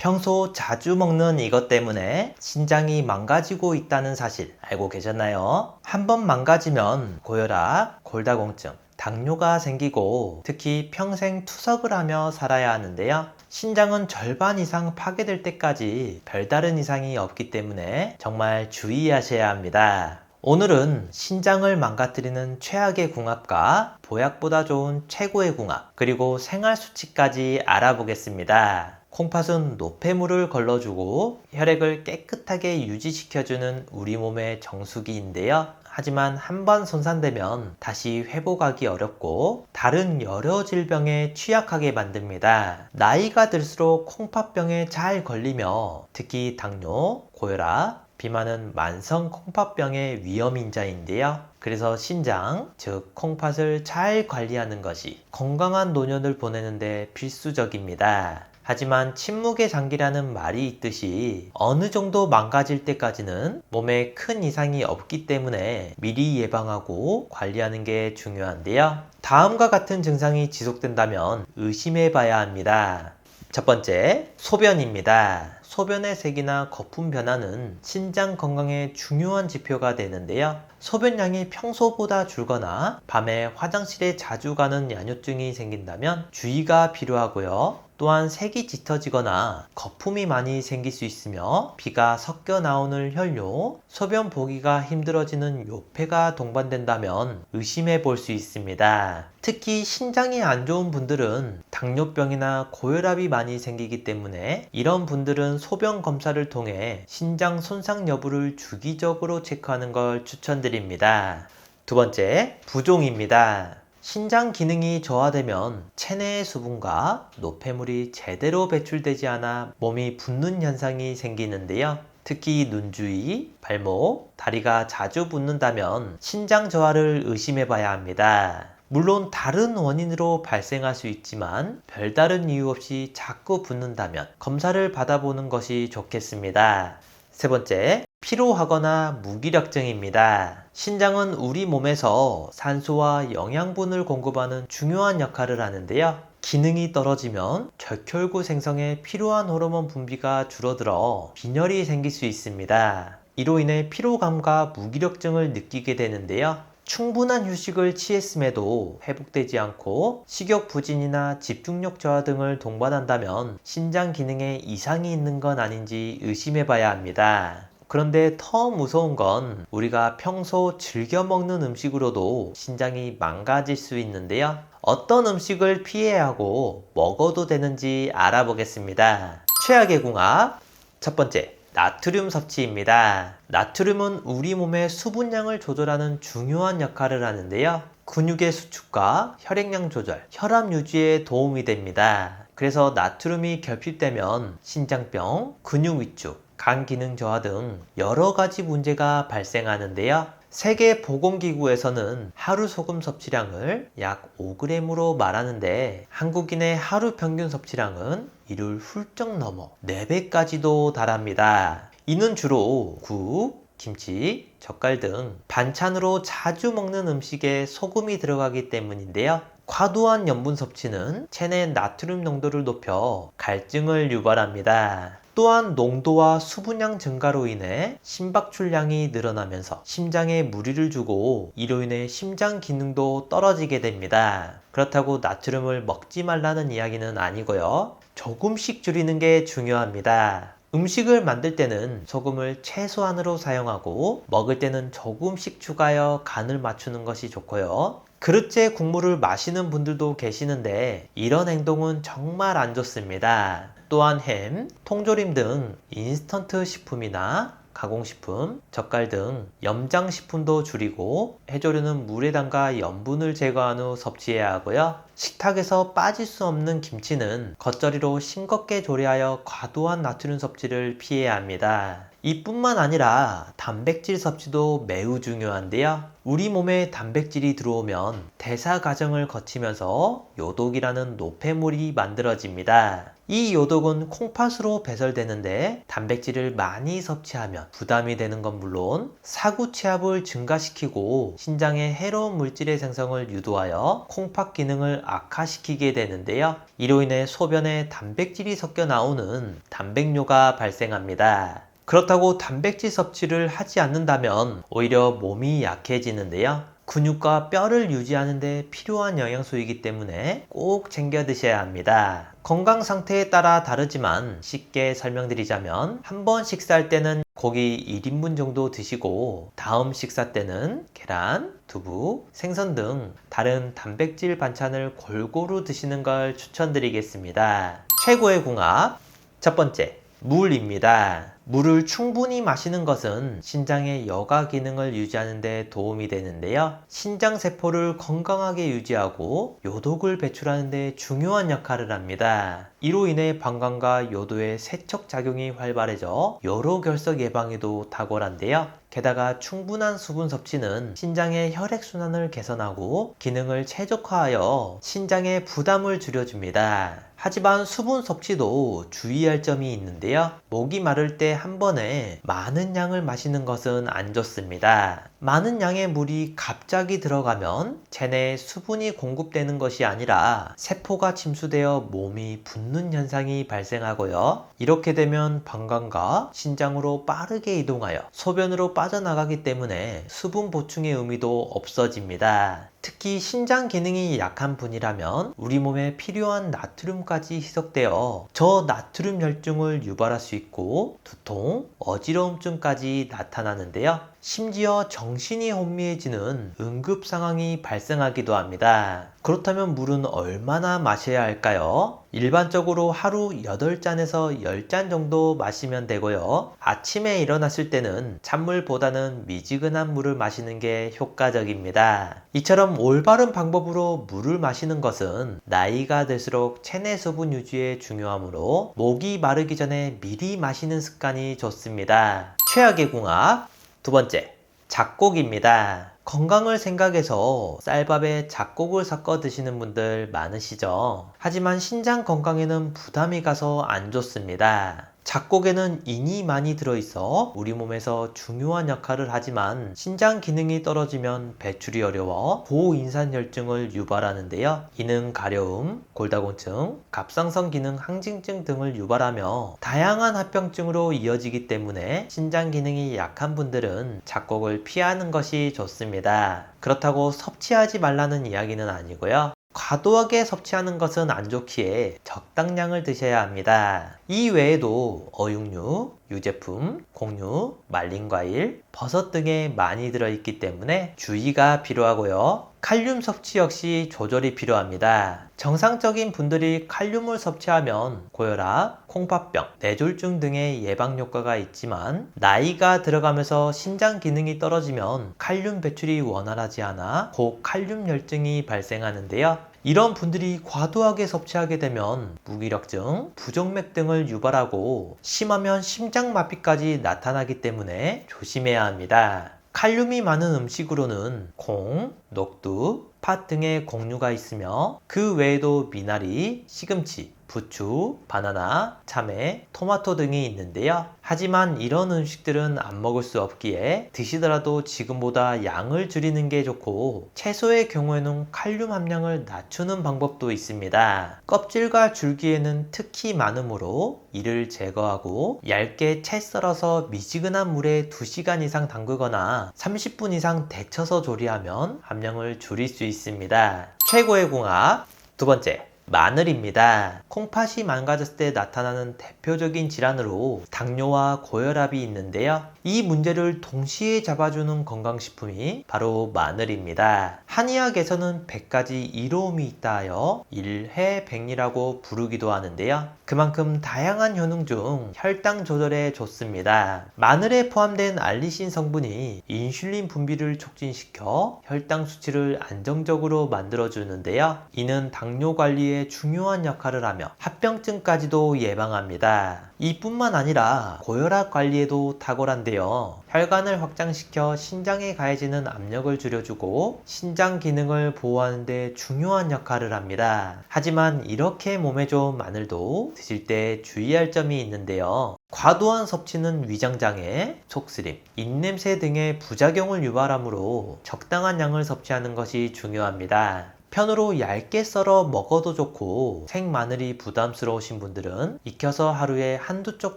평소 자주 먹는 이것 때문에 신장이 망가지고 있다는 사실 알고 계셨나요? 한번 망가지면 고혈압, 골다공증, 당뇨가 생기고 특히 평생 투석을 하며 살아야 하는데요. 신장은 절반 이상 파괴될 때까지 별다른 이상이 없기 때문에 정말 주의하셔야 합니다. 오늘은 신장을 망가뜨리는 최악의 궁합과 보약보다 좋은 최고의 궁합, 그리고 생활수칙까지 알아보겠습니다. 콩팥은 노폐물을 걸러주고 혈액을 깨끗하게 유지시켜주는 우리 몸의 정수기인데요. 하지만 한번 손상되면 다시 회복하기 어렵고 다른 여러 질병에 취약하게 만듭니다. 나이가 들수록 콩팥병에 잘 걸리며 특히 당뇨, 고혈압, 비만은 만성 콩팥병의 위험인자인데요. 그래서 신장, 즉 콩팥을 잘 관리하는 것이 건강한 노년을 보내는데 필수적입니다. 하지만 침묵의 장기라는 말이 있듯이 어느 정도 망가질 때까지는 몸에 큰 이상이 없기 때문에 미리 예방하고 관리하는 게 중요한데요. 다음과 같은 증상이 지속된다면 의심해 봐야 합니다. 첫 번째, 소변입니다. 소변의 색이나 거품 변화는 신장 건강에 중요한 지표가 되는데요. 소변량이 평소보다 줄거나 밤에 화장실에 자주 가는 야뇨증이 생긴다면 주의가 필요하고요. 또한 색이 짙어지거나 거품이 많이 생길 수 있으며 피가 섞여 나오는 혈뇨, 소변 보기가 힘들어지는 요폐가 동반된다면 의심해 볼 수 있습니다. 특히 신장이 안 좋은 분들은 당뇨병이나 고혈압이 많이 생기기 때문에 이런 분들은 소변 검사를 통해 신장 손상 여부를 주기적으로 체크하는 걸 추천드립니다. 두 번째, 부종입니다. 신장 기능이 저하되면 체내의 수분과 노폐물이 제대로 배출되지 않아 몸이 붓는 현상이 생기는데요. 특히 눈 주위, 발목, 다리가 자주 붓는다면 신장 저하를 의심해 봐야 합니다. 물론 다른 원인으로 발생할 수 있지만 별다른 이유 없이 자꾸 붓는다면 검사를 받아보는 것이 좋겠습니다. 세 번째, 피로하거나 무기력증입니다. 신장은 우리 몸에서 산소와 영양분을 공급하는 중요한 역할을 하는데요. 기능이 떨어지면 적혈구 생성에 필요한 호르몬 분비가 줄어들어 빈혈이 생길 수 있습니다. 이로 인해 피로감과 무기력증을 느끼게 되는데요. 충분한 휴식을 취했음에도 회복되지 않고 식욕 부진이나 집중력 저하 등을 동반한다면 신장 기능에 이상이 있는 건 아닌지 의심해 봐야 합니다. 그런데 더 무서운 건 우리가 평소 즐겨 먹는 음식으로도 신장이 망가질 수 있는데요. 어떤 음식을 피해야 하고 먹어도 되는지 알아보겠습니다. 최악의 궁합, 첫 번째, 나트륨 섭취입니다. 나트륨은 우리 몸의 수분량을 조절하는 중요한 역할을 하는데요. 근육의 수축과 혈액량 조절, 혈압 유지에 도움이 됩니다. 그래서 나트륨이 결핍되면 신장병, 근육 위축, 간 기능 저하 등 여러 가지 문제가 발생하는데요. 세계보건기구에서는 하루 소금 섭취량을 약 5g으로 말하는데 한국인의 하루 평균 섭취량은 이를 훌쩍 넘어 4배까지도 달합니다. 이는 주로 국, 김치, 젓갈 등 반찬으로 자주 먹는 음식에 소금이 들어가기 때문인데요. 과도한 염분 섭취는 체내 나트륨 농도를 높여 갈증을 유발합니다. 또한 농도와 수분량 증가로 인해 심박출량이 늘어나면서 심장에 무리를 주고 이로 인해 심장 기능도 떨어지게 됩니다. 그렇다고 나트륨을 먹지 말라는 이야기는 아니고요. 조금씩 줄이는 게 중요합니다. 음식을 만들 때는 소금을 최소한으로 사용하고 먹을 때는 조금씩 추가하여 간을 맞추는 것이 좋고요. 그릇째 국물을 마시는 분들도 계시는데 이런 행동은 정말 안 좋습니다. 또한 햄, 통조림 등 인스턴트 식품이나 가공식품, 젓갈 등 염장식품도 줄이고 해조류는 물에 담가 염분을 제거한 후 섭취해야 하고요. 식탁에서 빠질 수 없는 김치는 겉절이로 싱겁게 조리하여 과도한 나트륨 섭취를 피해야 합니다. 이뿐만 아니라 단백질 섭취도 매우 중요한데요. 우리 몸에 단백질이 들어오면 대사 과정을 거치면서 요독이라는 노폐물이 만들어집니다. 이 요독은 콩팥으로 배설되는데 단백질을 많이 섭취하면 부담이 되는 건 물론 사구 체압을 증가시키고 신장에 해로운 물질의 생성을 유도하여 콩팥 기능을 악화시키게 되는데요. 이로 인해 소변에 단백질이 섞여 나오는 단백뇨가 발생합니다. 그렇다고 단백질 섭취를 하지 않는다면 오히려 몸이 약해지는데요. 근육과 뼈를 유지하는 데 필요한 영양소이기 때문에 꼭 챙겨 드셔야 합니다. 건강 상태에 따라 다르지만 쉽게 설명드리자면 한 번 식사할 때는 고기 1인분 정도 드시고 다음 식사 때는 계란, 두부, 생선 등 다른 단백질 반찬을 골고루 드시는 걸 추천드리겠습니다. 최고의 궁합 첫 번째, 물입니다. 물을 충분히 마시는 것은 신장의 여가 기능을 유지하는 데 도움이 되는데요. 신장 세포를 건강하게 유지하고 요독을 배출하는 데 중요한 역할을 합니다. 이로 인해 방광과 요도의 세척 작용이 활발해져 여로 결석 예방에도 탁월한데요. 게다가 충분한 수분 섭취는 신장의 혈액순환을 개선하고 기능을 최적화하여 신장의 부담을 줄여줍니다. 하지만 수분 섭취도 주의할 점이 있는데요. 목이 마를 때 한 번에 많은 양을 마시는 것은 안 좋습니다. 많은 양의 물이 갑자기 들어가면 체내에 수분이 공급되는 것이 아니라 세포가 침수되어 몸이 붓는 현상이 발생하고요. 이렇게 되면 방광과 신장으로 빠르게 이동하여 소변으로 빠져나가기 때문에 수분 보충의 의미도 없어집니다. 특히 신장 기능이 약한 분이라면 우리 몸에 필요한 나트륨까지 희석되어 저나트륨 혈증을 유발할 수 있고 두통, 어지러움증까지 나타나는데요. 심지어 정신이 혼미해지는 응급 상황이 발생하기도 합니다. 그렇다면 물은 얼마나 마셔야 할까요? 일반적으로 하루 8잔에서 10잔 정도 마시면 되고요. 아침에 일어났을 때는 찬물보다는 미지근한 물을 마시는 게 효과적입니다. 이처럼 올바른 방법으로 물을 마시는 것은 나이가 들수록 체내 수분 유지에 중요하므로 목이 마르기 전에 미리 마시는 습관이 좋습니다. 최악의 궁합 두 번째, 잡곡입니다. 건강을 생각해서 쌀밥에 잡곡을 섞어 드시는 분들 많으시죠? 하지만 신장 건강에는 부담이 가서 안 좋습니다. 잡곡에는 인이 많이 들어있어 우리 몸에서 중요한 역할을 하지만 신장 기능이 떨어지면 배출이 어려워 고인산혈증을 유발하는데요. 이는 가려움, 골다공증, 갑상선 기능 항진증 등을 유발하며 다양한 합병증으로 이어지기 때문에 신장 기능이 약한 분들은 잡곡을 피하는 것이 좋습니다. 그렇다고 섭취하지 말라는 이야기는 아니고요. 과도하게 섭취하는 것은 안 좋기에 적당량을 드셔야 합니다. 이 외에도 어육류, 유제품, 곡류, 말린 과일, 버섯 등에 많이 들어있기 때문에 주의가 필요하고요. 칼륨 섭취 역시 조절이 필요합니다. 정상적인 분들이 칼륨을 섭취하면 고혈압, 콩팥병, 뇌졸중 등의 예방 효과가 있지만 나이가 들어가면서 신장 기능이 떨어지면 칼륨 배출이 원활하지 않아 고칼륨 혈증이 발생하는데요. 이런 분들이 과도하게 섭취하게 되면 무기력증, 부정맥 등을 유발하고 심하면 심장마비까지 나타나기 때문에 조심해야 합니다. 칼륨이 많은 음식으로는 콩, 녹두, 팥 등의 곡류가 있으며 그 외에도 미나리, 시금치, 부추, 바나나, 참외, 토마토 등이 있는데요. 하지만 이런 음식들은 안 먹을 수 없기에 드시더라도 지금보다 양을 줄이는 게 좋고 채소의 경우에는 칼륨 함량을 낮추는 방법도 있습니다. 껍질과 줄기에는 특히 많으므로 이를 제거하고 얇게 채 썰어서 미지근한 물에 2시간 이상 담그거나 30분 이상 데쳐서 조리하면 함량을 줄일 수 있습니다. 최고의 궁합 두 번째, 마늘입니다. 콩팥이 망가졌을 때 나타나는 대표적인 질환으로 당뇨와 고혈압이 있는데요. 이 문제를 동시에 잡아주는 건강식품이 바로 마늘입니다. 한의학에서는 100가지 이로움이 있다 하여 일해백리라고 부르기도 하는데요. 그만큼 다양한 효능 중 혈당 조절에 좋습니다. 마늘에 포함된 알리신 성분이 인슐린 분비를 촉진시켜 혈당 수치를 안정적으로 만들어주는데요. 이는 당뇨 관리에 관리에 중요한 역할을 하며 합병증까지도 예방합니다. 이뿐만 아니라 고혈압 관리에도 탁월한데요. 혈관을 확장시켜 신장에 가해지는 압력을 줄여주고 신장 기능을 보호하는 데 중요한 역할을 합니다. 하지만 이렇게 몸에 좋은 마늘도 드실 때 주의할 점이 있는데요. 과도한 섭취는 위장장애, 속쓰림, 입냄새 등의 부작용을 유발하므로 적당한 양을 섭취하는 것이 중요합니다. 편으로 얇게 썰어 먹어도 좋고 생마늘이 부담스러우신 분들은 익혀서 하루에 한두 쪽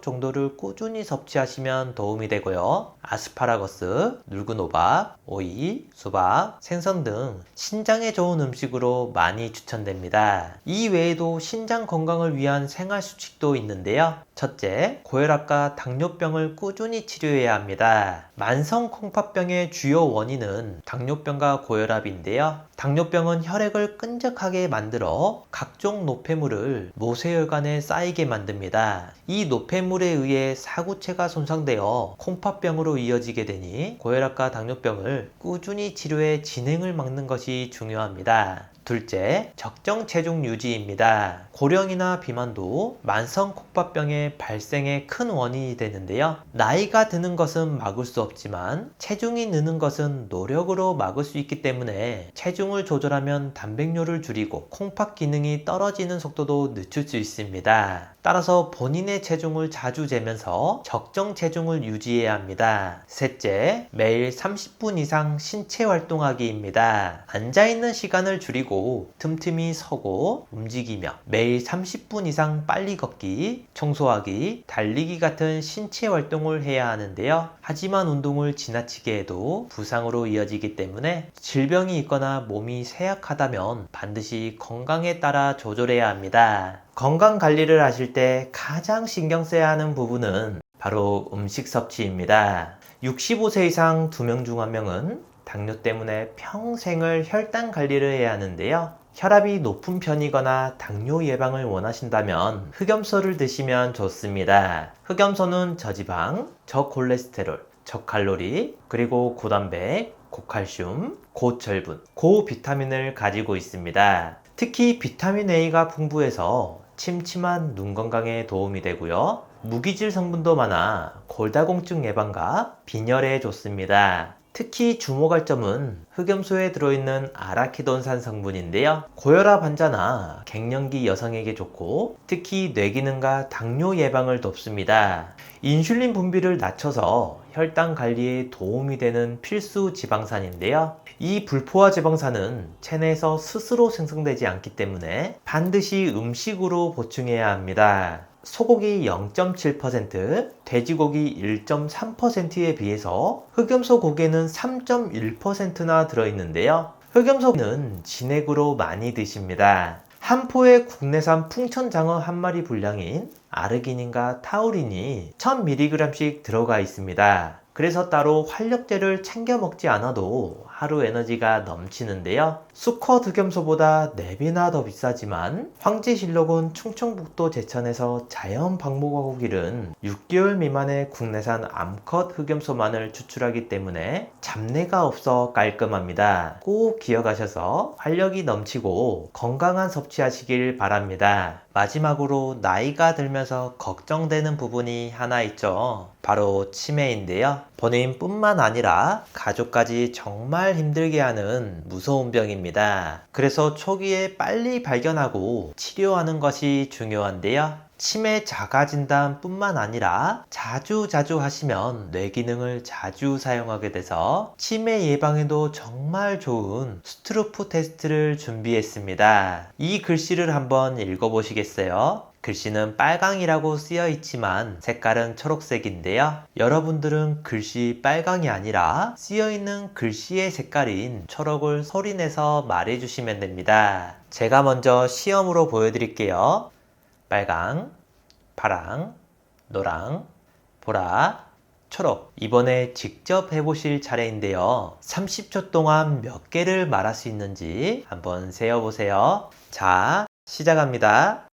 정도를 꾸준히 섭취하시면 도움이 되고요. 아스파라거스, 묽은 호박, 오이, 수박, 생선 등 신장에 좋은 음식으로 많이 추천됩니다. 이 외에도 신장 건강을 위한 생활 수칙도 있는데요. 첫째, 고혈압과 당뇨병을 꾸준히 치료해야 합니다. 만성 콩팥병의 주요 원인은 당뇨병과 고혈압인데요. 당뇨병은 혈액을 끈적하게 만들어 각종 노폐물을 모세혈관에 쌓이게 만듭니다. 이 노폐물에 의해 사구체가 손상되어 콩팥병으로 이어지게 되니 고혈압과 당뇨병을 꾸준히 치료해 진행을 막는 것이 중요합니다. 둘째, 적정 체중 유지입니다. 고령이나 비만도 만성 콩팥병의 발생의 큰 원인이 되는데요. 나이가 드는 것은 막을 수 없지만 체중이 느는 것은 노력으로 막을 수 있기 때문에 체중을 조절하면 단백뇨를 줄이고 콩팥 기능이 떨어지는 속도도 늦출 수 있습니다. 따라서 본인의 체중을 자주 재면서 적정 체중을 유지해야 합니다. 셋째, 매일 30분 이상 신체 활동하기입니다. 앉아있는 시간을 줄이고 틈틈이 서고 움직이며 매일 30분 이상 빨리 걷기, 청소하기, 달리기 같은 신체 활동을 해야 하는데요. 하지만 운동을 지나치게 해도 부상으로 이어지기 때문에 질병이 있거나 몸이 쇠약하다면 반드시 건강에 따라 조절해야 합니다. 건강 관리를 하실 때 가장 신경 써야 하는 부분은 바로 음식 섭취입니다. 65세 이상 2명 중 1명은 당뇨 때문에 평생을 혈당 관리를 해야 하는데요. 혈압이 높은 편이거나 당뇨 예방을 원하신다면 흑염소를 드시면 좋습니다. 흑염소는 저지방, 저콜레스테롤, 저칼로리, 그리고 고단백, 고칼슘, 고철분, 고비타민을 가지고 있습니다. 특히 비타민 A가 풍부해서 침침한 눈 건강에 도움이 되고요. 무기질 성분도 많아 골다공증 예방과 빈혈에 좋습니다. 특히 주목할 점은 흑염소에 들어있는 아라키돈산 성분인데요. 고혈압 환자나 갱년기 여성에게 좋고 특히 뇌기능과 당뇨 예방을 돕습니다. 인슐린 분비를 낮춰서 혈당 관리에 도움이 되는 필수 지방산인데요. 이 불포화 지방산은 체내에서 스스로 생성되지 않기 때문에 반드시 음식으로 보충해야 합니다. 소고기 0.7%, 돼지고기 1.3%에 비해서 흑염소 고기에는 3.1%나 들어있는데요. 흑염소는 진액으로 많이 드십니다. 한 포의 국내산 풍천장어 한 마리 분량인 아르기닌과 타우린이 1000mg씩 들어가 있습니다. 그래서 따로 활력제를 챙겨 먹지 않아도 하루 에너지가 넘치는데요. 수컷 흑염소보다 4배나 더 비싸지만 황제실록은 충청북도 제천에서 자연 방목하고 기른 6개월 미만의 국내산 암컷 흑염소만을 추출하기 때문에 잡내가 없어 깔끔합니다. 꼭 기억하셔서 활력이 넘치고 건강한 섭취하시길 바랍니다. 마지막으로 나이가 들면서 걱정되는 부분이 하나 있죠. 바로 치매인데요. 본인뿐만 아니라 가족까지 정말 힘들게 하는 무서운 병입니다. 그래서 초기에 빨리 발견하고 치료하는 것이 중요한데요. 치매 자가진단 뿐만 아니라 자주 하시면 뇌기능을 자주 사용하게 돼서 치매 예방에도 정말 좋은 스트루프 테스트를 준비했습니다. 이 글씨를 한번 읽어보시겠어요? 글씨는 빨강이라고 쓰여 있지만 색깔은 초록색인데요. 여러분들은 글씨 빨강이 아니라 쓰여 있는 글씨의 색깔인 초록을 소리내서 말해주시면 됩니다. 제가 먼저 시험으로 보여드릴게요. 빨강, 파랑, 노랑, 보라, 초록. 이번에 직접 해보실 차례인데요. 30초 동안 몇 개를 말할 수 있는지 한번 세어보세요. 자, 시작합니다.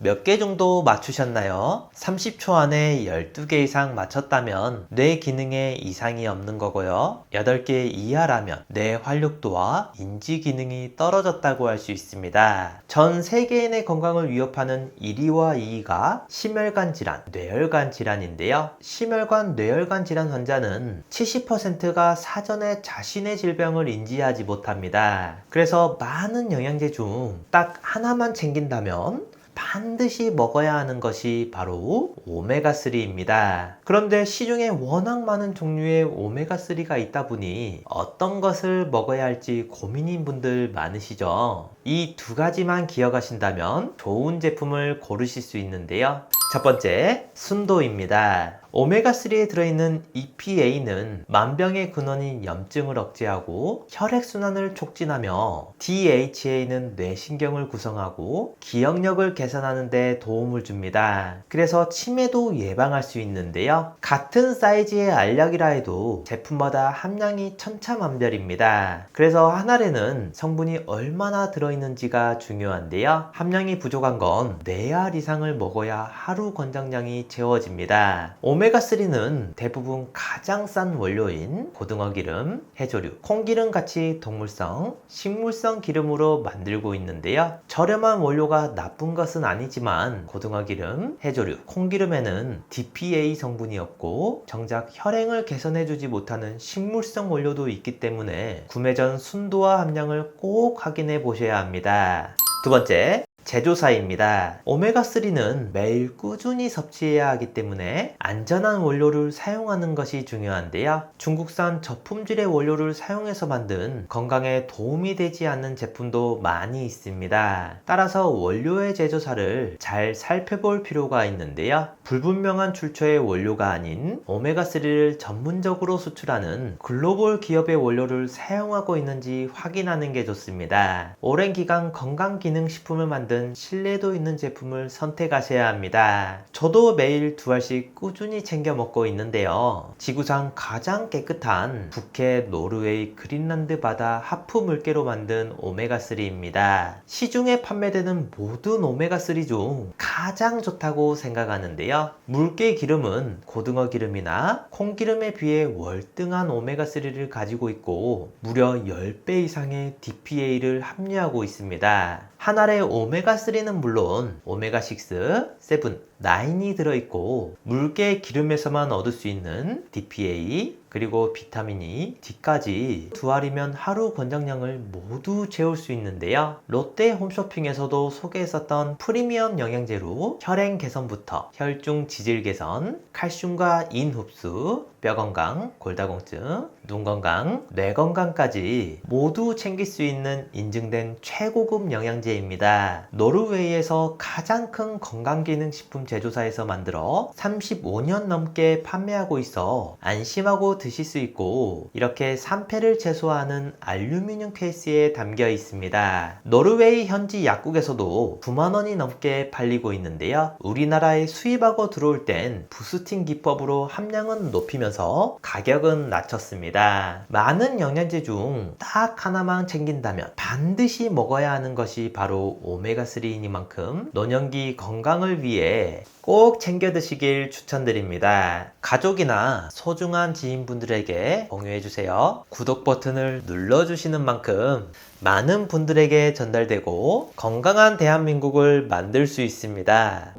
몇 개 정도 맞추셨나요? 30초 안에 12개 이상 맞췄다면 뇌 기능에 이상이 없는 거고요. 8개 이하라면 뇌 활력도와 인지 기능이 떨어졌다고 할 수 있습니다. 전 세계인의 건강을 위협하는 1위와 2위가 심혈관 질환, 뇌혈관 질환인데요. 심혈관, 뇌혈관 질환 환자는 70%가 사전에 자신의 질병을 인지하지 못합니다. 그래서 많은 영양제 중 딱 하나만 챙긴다면 반드시 먹어야 하는 것이 바로 오메가3입니다. 그런데 시중에 워낙 많은 종류의 오메가3가 있다 보니 어떤 것을 먹어야 할지 고민인 분들 많으시죠? 이 두 가지만 기억하신다면 좋은 제품을 고르실 수 있는데요. 첫 번째, 순도입니다. 오메가3에 들어있는 EPA는 만병의 근원인 염증을 억제하고 혈액순환을 촉진하며 DHA는 뇌신경을 구성하고 기억력을 개선하는 데 도움을 줍니다. 그래서 치매도 예방할 수 있는데요. 같은 사이즈의 알약이라 해도 제품마다 함량이 천차만별입니다. 그래서 한 알에는 성분이 얼마나 들어있는지가 중요한데요. 함량이 부족한 건 4알 이상을 먹어야 하루 권장량이 채워집니다. 오메가3는 대부분 가장 싼 원료인 고등어 기름, 해조류, 콩기름 같이 동물성, 식물성 기름으로 만들고 있는데요. 저렴한 원료가 나쁜 것은 아니지만 고등어 기름, 해조류, 콩기름에는 DPA 성분이 없고 정작 혈행을 개선해주지 못하는 식물성 원료도 있기 때문에 구매 전 순도와 함량을 꼭 확인해 보셔야 합니다. 두 번째, 제조사입니다. 오메가3는 매일 꾸준히 섭취해야 하기 때문에 안전한 원료를 사용하는 것이 중요한데요. 중국산 저품질의 원료를 사용해서 만든 건강에 도움이 되지 않는 제품도 많이 있습니다. 따라서 원료의 제조사를 잘 살펴볼 필요가 있는데요. 불분명한 출처의 원료가 아닌 오메가3를 전문적으로 수출하는 글로벌 기업의 원료를 사용하고 있는지 확인하는 게 좋습니다. 오랜 기간 건강기능식품을 만든 신뢰도 있는 제품을 선택하셔야 합니다. 저도 매일 2알씩 꾸준히 챙겨 먹고 있는데요. 지구상 가장 깨끗한 북해, 노르웨이, 그린란드 바다 하프 물개로 만든 오메가3입니다. 시중에 판매되는 모든 오메가3 중 가장 좋다고 생각하는데요. 물개 기름은 고등어 기름이나 콩기름에 비해 월등한 오메가3를 가지고 있고 무려 10배 이상의 DPA를 함유하고 있습니다. 한 알의 오메가3는 물론 오메가6, 7, 9이 들어있고 물개 기름에서만 얻을 수 있는 DPA 그리고 비타민 D까지 2알이면 하루 권장량을 모두 채울 수 있는데요. 롯데 홈쇼핑에서도 소개했었던 프리미엄 영양제로 혈행 개선부터 혈중 지질 개선, 칼슘과 인 흡수, 뼈 건강, 골다공증, 눈 건강, 뇌 건강까지 모두 챙길 수 있는 인증된 최고급 영양제입니다. 노르웨이에서 가장 큰 건강기능식품 제조사에서 만들어 35년 넘게 판매하고 있어 안심하고 드실 수 있고 이렇게 산패를 최소화하는 알루미늄 케이스에 담겨 있습니다. 노르웨이 현지 약국에서도 9만 원이 넘게 팔리고 있는데요. 우리나라에 수입하고 들어올 땐 부스팅 기법으로 함량은 높이면서 가격은 낮췄습니다. 많은 영양제 중 딱 하나만 챙긴다면 반드시 먹어야 하는 것이 바로 오메가3이니만큼 노년기 건강을 위해 꼭 챙겨 드시길 추천드립니다. 가족이나 소중한 지인분들에게 공유해주세요. 구독 버튼을 눌러주시는 만큼 많은 분들에게 전달되고 건강한 대한민국을 만들 수 있습니다.